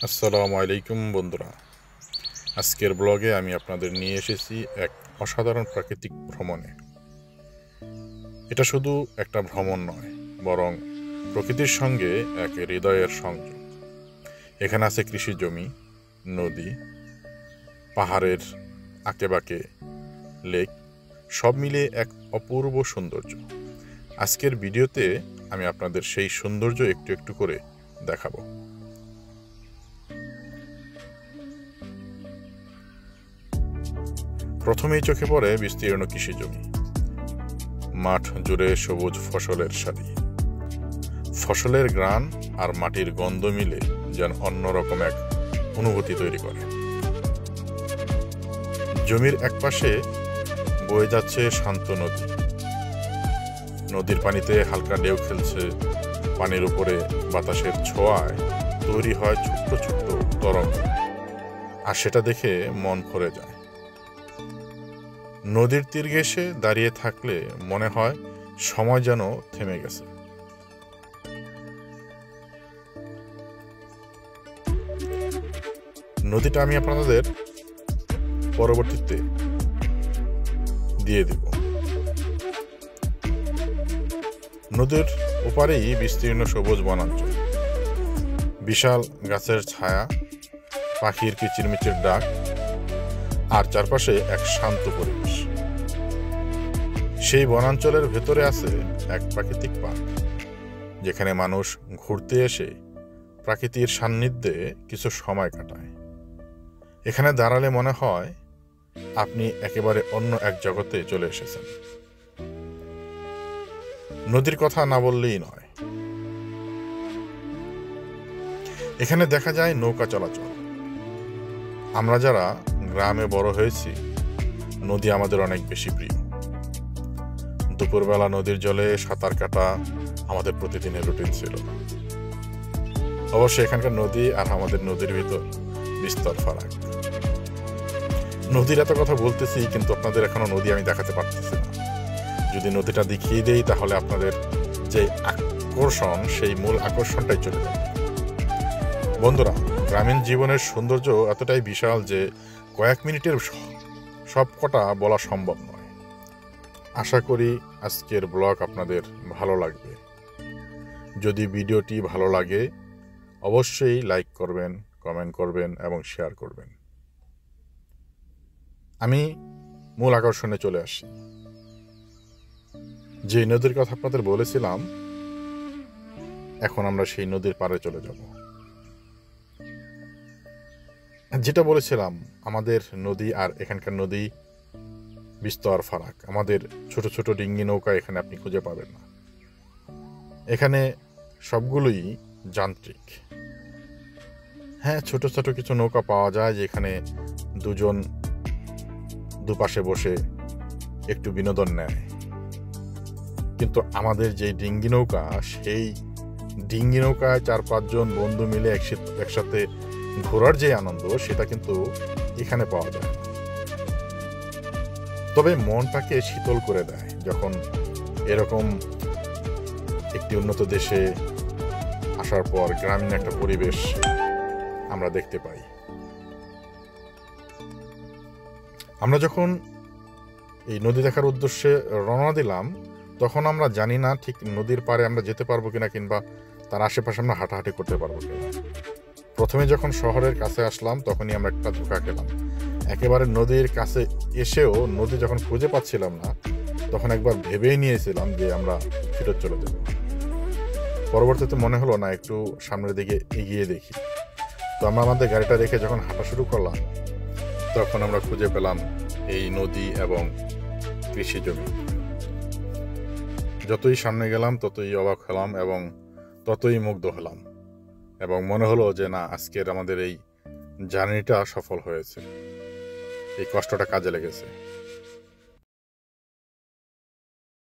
আসসালামু আলাইকুম বন্ধুরা। আজকের ব্লগে আমি আপনাদের নিয়ে এসেছি এক অসাধারণ প্রাকৃতিক ভ্রমণে। এটা শুধু একটা ভ্রমণ নয়, বরং প্রকৃতির সঙ্গে এক হৃদয়ের সংযোগ। এখানে আছে কৃষি জমি, নদী, পাহাড়ের আঁকেবাঁকে লেক, সব মিলিয়ে এক অপূর্ব সৌন্দর্য। আজকের ভিডিওতে আমি আপনাদের সেই সৌন্দর্য একটু একটু করে দেখাবো। প্রথমেই চোখে পড়ে বিস্তীর্ণ কৃষি জমি, মাঠ জুড়ে সবুজ ফসলের সারি। ফসলের ঘ্রাণ আর মাটির গন্ধ মিলে যেন অন্যরকম এক অনুভূতি তৈরি করে। জমির একপাশে বয়ে যাচ্ছে শান্ত নদী। নদীর পানিতে হালকা ঢেউ খেলছে, পানির উপরে বাতাসের ছোঁয়ায় তৈরি হয় ছোট্ট ছোট্ট তরঙ্গ, আর সেটা দেখে মন ভরে যায়। নদীর তীর ঘেঁষে দাঁড়িয়ে থাকলে মনে হয় সময় যেন থেমে গেছে। নদীটা আমি আপনাদের পরবর্তীতে দিয়ে দেব। নদীর ওপারেই বিস্তীর্ণ সবুজ বনাঞ্চল, বিশাল গাছের ছায়া, পাখির কিচিরমিচির ডাক, আর চারপাশে এক শান্ত পরিবেশ। সেই বনাঞ্চলের ভেতরে আছে এক প্রাকৃতিক পার্ক, যেখানে মানুষ ঘুরতে এসে প্রাকৃতির সান্নিধ্যে কিছু সময় কাটায়। এখানে দাঁড়ালে মনে হয় আপনি একেবারে অন্য এক জগতে চলে এসেছেন। নদীর কথা না বললেই নয়, এখানে দেখা যায় নৌকা চলাচল। আমরা যারা গ্রামে বড় হয়েছি, নদী আমাদের অনেক বেশি প্রিয়। দুপুরবেলা নদীর জলে সাঁতার কাটা আমাদের প্রতিদিনের রুটিন ছিল। অবশ্য এখানকার নদী আর আমাদের নদীর ভিতর বিস্তর ফারাক। নদীর এত কথা বলতেছি, কিন্তু আপনাদের এখনো নদী আমি দেখাতে পারতেছি না। যদি নদীটা দেখিয়ে দেই, তাহলে আপনাদের যে আকর্ষণ, সেই মূল আকর্ষণটাই চলে যাবে। বন্ধুরা, গ্রামীণ জীবনের সৌন্দর্য এতটাই বিশাল যে কয়েক মিনিটের সব কটা বলা সম্ভব নয়। আশা করি আজকের ব্লগ আপনাদের ভালো লাগবে। যদি ভিডিওটি ভালো লাগে, অবশ্যই লাইক করবেন, কমেন্ট করবেন এবং শেয়ার করবেন। আমি মূল আকর্ষণে চলে আসি। যে নদীর কথা আপনাদের বলেছিলাম, এখন আমরা সেই নদীর পাড়ে চলে যাব। যেটা বলেছিলাম, আমাদের নদী আর এখানকার নদী বিস্তর ফারাক। আমাদের ছোট ছোট ডিঙ্গি নৌকা এখানে আপনি খুঁজে পাবেন না। এখানে সবগুলোই যান্ত্রিক। হ্যাঁ, ছোট ছোট কিছু নৌকা পাওয়া যায় যেখানে দুজন দুপাশে বসে একটু বিনোদন নেয়, কিন্তু আমাদের যে ডিঙ্গি নৌকা, সেই ডিঙ্গি নৌকায় 4-5 জন বন্ধু মিলে একসাথে ঘোরার যে আনন্দ, সেটা কিন্তু এখানে পাওয়া যায়। তবে মনটাকে শীতল করে দেয় যখন এরকম একটি উন্নত দেশে আসার পর গ্রামীণ একটা পরিবেশ আমরা দেখতে পাই। আমরা যখন এই নদী দেখার উদ্দেশ্যে রওনা দিলাম, তখন আমরা জানি না ঠিক নদীর পাড়ে আমরা যেতে পারবো কিনা, কিংবা তার আশেপাশে আমরা হাঁটাহাঁটি করতে পারবো কিনা। প্রথমে যখন শহরের কাছে আসলাম, তখনই আমরা একটা ধোঁকা খেলাম। একেবারে নদীর কাছে এসেও নদী যখন খুঁজে পাচ্ছিলাম না, তখন একবার ভেবেই নিয়েছিলাম যে আমরা ফেরত চলে যাব। পরবর্তীতে মনে হলো না, একটু সামনের দিকে এগিয়ে দেখি। তো আমরা আমাদের গাড়িটা রেখে যখন হাঁটা শুরু করলাম, তখন আমরা খুঁজে পেলাম এই নদী এবং কৃষি জমি। যতই সামনে গেলাম, ততই অবাক হলাম এবং ততই মুগ্ধ হলাম, এবং মনে হলো যে না, আজকের আমাদের এই জার্নিটা সফল হয়েছে, এই কষ্টটা কাজে লেগেছে।